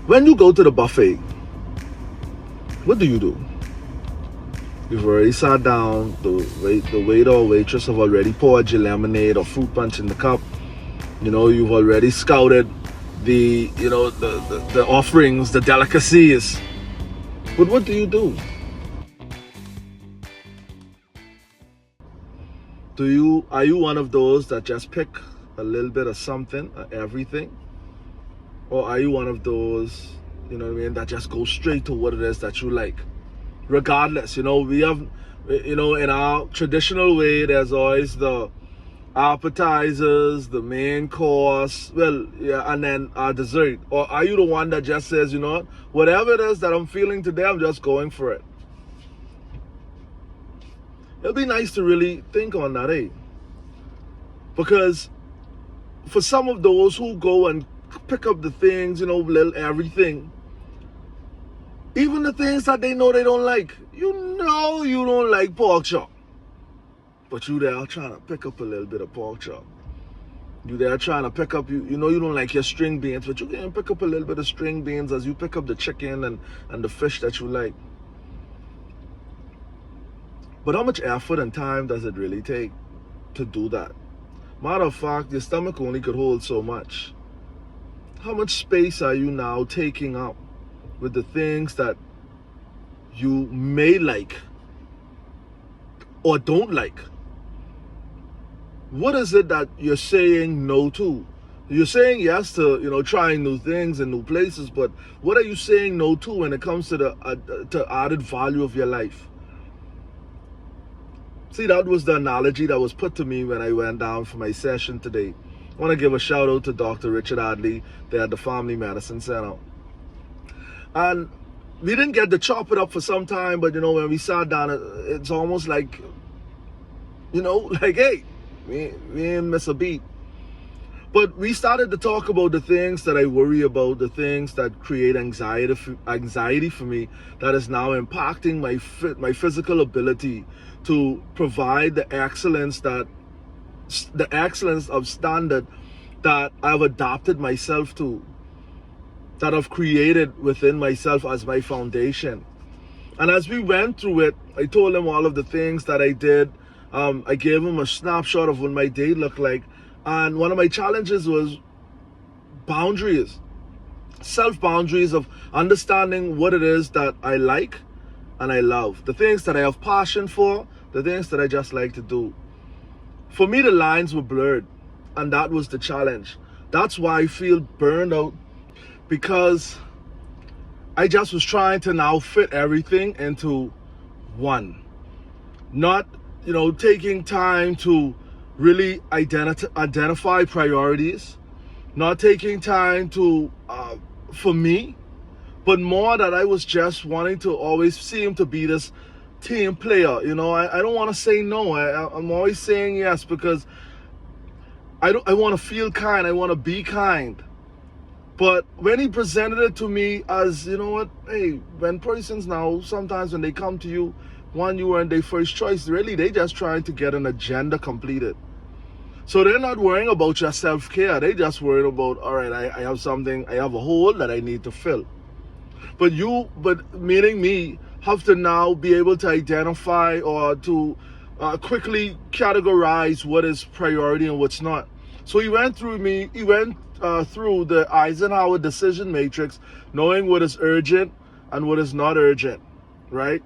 When you go to the buffet, what do? You've already sat down, the waiter or waitress have already poured your lemonade or fruit punch in the cup. You've already scouted the offerings, the delicacies. But what do? Are you one of those that just pick a little bit of something, everything? Or are you one of those, that just go straight to what it is that you like? Regardless, we have, in our traditional way, there's always the appetizers, the main course, well, yeah, and then our dessert. Or are you the one that just says, whatever it is that I'm feeling today, I'm just going for it? It'll be nice to really think on that, eh? Because for some of those who go and pick up the things, little everything, even the things that they know they don't like, you don't like pork chop, but you there trying to pick up a little bit of pork chop. You there trying to pick up, you don't like your string beans, but you can pick up a little bit of string beans as you pick up the chicken and the fish that you like. But how much effort and time does it really take to do that? Matter of fact, your stomach only could hold so much. How much space are you now taking up with the things that you may like or don't like? What is it that you're saying no to? You're saying yes to, trying new things and new places, but what are you saying no to when it comes to the added value of your life? See, that was the analogy that was put to me when I went down for my session today. I want to give a shout out to Dr. Richard Adley there at the Family Medicine Center. And we didn't get to chop it up for some time, but when we sat down, it's almost like, like, hey, we ain't miss a beat. But we started to talk about the things that I worry about, the things that create anxiety for me, that is now impacting my physical ability to provide the excellence of standard that I've adapted myself to, that I've created within myself as my foundation. And as we went through it, I told him all of the things that I did. I gave him a snapshot of what my day looked like. And one of my challenges was boundaries, self-boundaries of understanding what it is that I like and I love, the things that I have passion for, the things that I just like to do. For me, the lines were blurred, and that was the challenge. That's why I feel burned out, because I just was trying to now fit everything into one. Not, taking time to really identify priorities, not taking time to, for me, but more that I was just wanting to always seem to be this team player. I don't want to say no. I'm always saying yes, because I want to feel kind. I want to be kind. But when he presented it to me as, hey, when persons now, sometimes when they come to you, you weren't their first choice, really, they just trying to get an agenda completed. So they're not worrying about your self-care. They just worried about, all right, I have a hole that I need to fill. But meaning me, have to now be able to identify or to quickly categorize what is priority and what's not. So he went through the Eisenhower decision matrix, knowing what is urgent and what is not urgent, right?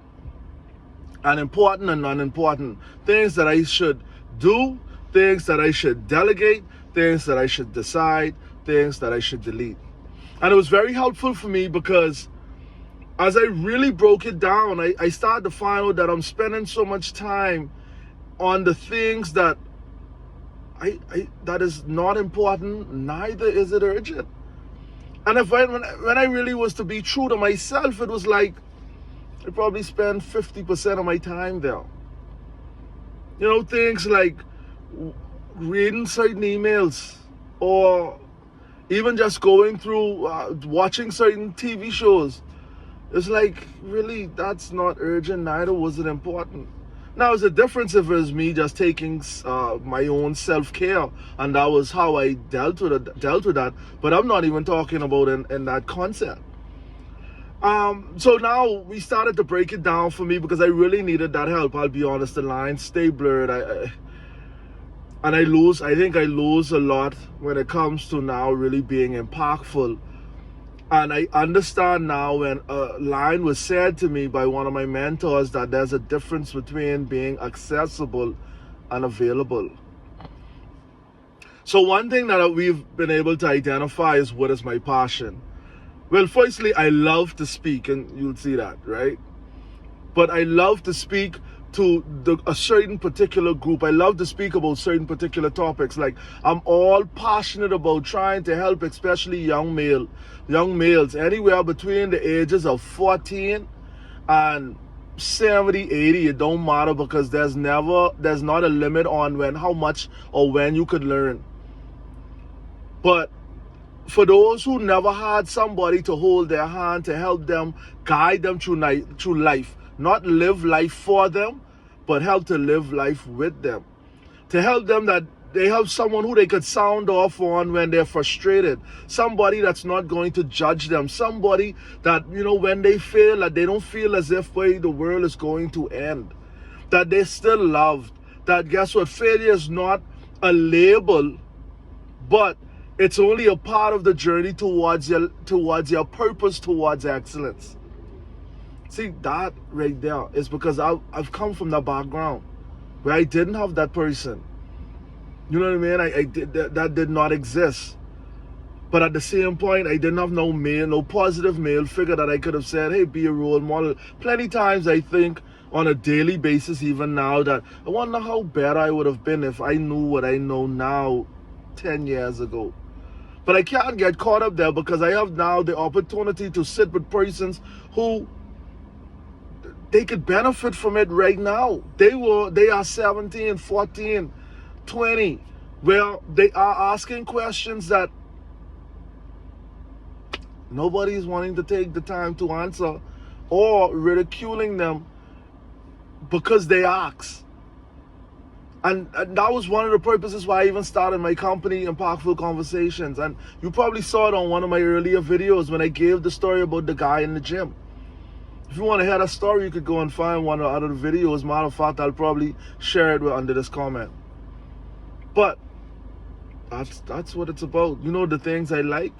And important and unimportant. Things that I should do, things that I should delegate, things that I should decide, things that I should delete. And it was very helpful for me, because as I really broke it down, I started to find out that I'm spending so much time on the things that that is not important, neither is it urgent. And when I really was to be true to myself, it was like I probably spend 50% of my time there. Things like reading certain emails, or even just going through, watching certain TV shows. It's like, really, that's not urgent, neither was it important. Now, the difference if it was me just taking my own self-care, and that was how I dealt with that. But I'm not even talking about in that concept. So now we started to break it down for me because I really needed that help. I'll be honest, the lines stay blurred. I think I lose a lot when it comes to now really being impactful. And I understand now when a line was said to me by one of my mentors that there's a difference between being accessible and available. So one thing that we've been able to identify is what is my passion. Well, firstly, I love to speak, and you'll see that, right? But I love to speak to a certain particular group. I love to speak about certain particular topics. Like, I'm all passionate about trying to help, especially young males, anywhere between the ages of 14 and 70, 80. It don't matter, because there's not a limit on how much or when you could learn. But for those who never had somebody to hold their hand, to help them, guide them through life, not live life for them, but help to live life with them, to help them that they have someone who they could sound off on when they're frustrated, somebody that's not going to judge them, somebody that, when they fail, that they don't feel as if the world is going to end, that they're still loved, that guess what, failure is not a label, but it's only a part of the journey towards your purpose, towards excellence. See, that right there is because I've come from that background where I didn't have that person. You know what I mean? That did not exist. But at the same point, I didn't have no positive male figure that I could have said, hey, be a role model. Plenty times I think on a daily basis, even now, that I wonder how better I would have been if I knew what I know now 10 years ago. But I can't get caught up there because I have now the opportunity to sit with persons who they could benefit from it right now. They are 17, 14, 20, where they are asking questions that nobody's wanting to take the time to answer, or ridiculing them because they ask. And that was one of the purposes why I even started my company, Impactful Conversations. And you probably saw it on one of my earlier videos when I gave the story about the guy in the gym. If you want to hear that story, you could go and find one out of the videos. Matter of fact, I'll probably share it under this comment. But that's what it's about. The things I like?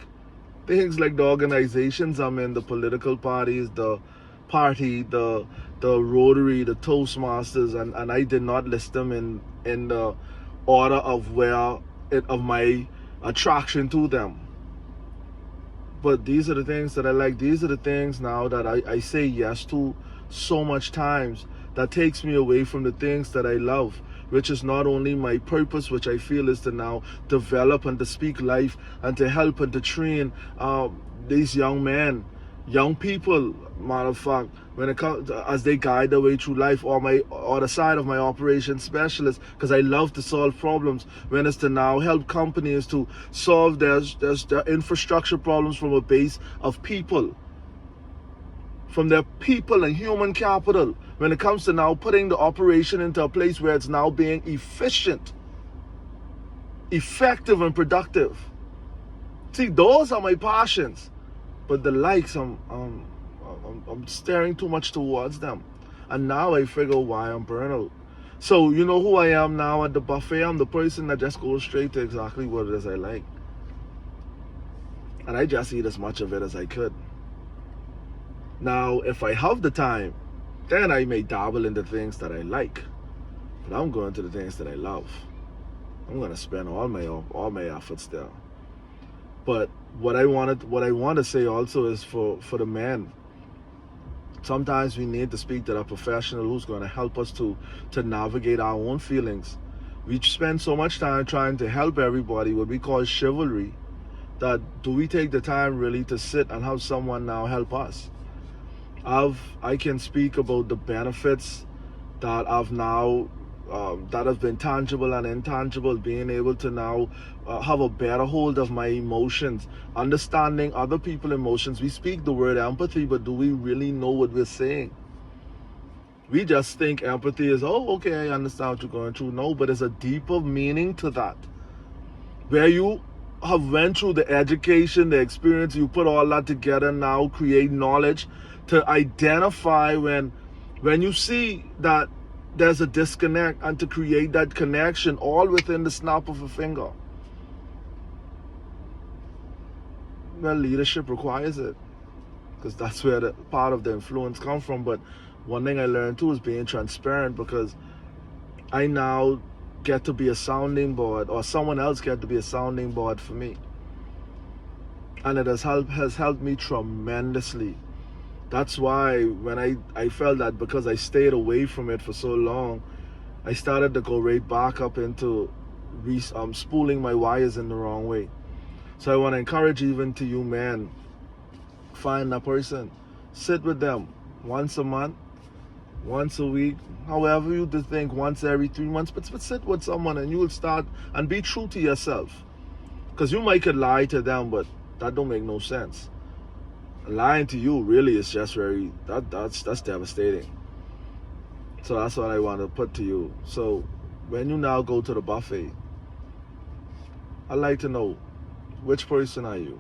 Things like the organizations I'm in, the political parties, the party, the Rotary, the Toastmasters, and I did not list them in the order of my attraction to them. But these are the things that I like. These are the things now that I say yes to so much times, that takes me away from the things that I love, which is not only my purpose, which I feel is to now develop and to speak life and to help and to train these young people, matter of fact, when it comes as they guide their way through life, or the side of my operations specialist, because I love to solve problems. When it's to now help companies to solve their infrastructure problems from a base of people, from their people and human capital. When it comes to now putting the operation into a place where it's now being efficient, effective, and productive. See, those are my passions. But the likes, I'm staring too much towards them. And now I figure why I'm burnout. So you know who I am now at the buffet? I'm the person that just goes straight to exactly what it is I like. And I just eat as much of it as I could. Now, if I have the time, then I may dabble in the things that I like. But I'm going to the things that I love. I'm going to spend all my efforts there. But what I want to say also is for the men. Sometimes we need to speak to a professional who's going to help us to navigate our own feelings. We spend so much time trying to help everybody, what we call chivalry, that do we take the time really to sit and have someone now help us? I can speak about the benefits that I've now that have been tangible and intangible, being able to now have a better hold of my emotions, understanding other people's emotions. We speak the word empathy, but do we really know what we're saying? We just think empathy is, oh, okay, I understand what you're going through. No, but there's a deeper meaning to that. Where you have went through the education, the experience, you put all that together now, create knowledge to identify when you see that there's a disconnect, and to create that connection all within the snap of a finger. Well, leadership requires it, because that's where the part of the influence comes from. But one thing I learned too is being transparent, because I now get to be a sounding board, or someone else get to be a sounding board for me, and it has helped me tremendously. That's why when I felt that, because I stayed away from it for so long, I started to go right back up into spooling my wires in the wrong way. So I want to encourage even to you men, find a person, sit with them once a month, once a week, however you think, once every 3 months, but sit with someone and you will start and be true to yourself. Because you might could lie to them, but that don't make no sense. Lying to you really is just that's devastating. So that's what I want to put to you. So when you now go to the buffet, I'd like to know, which person are you?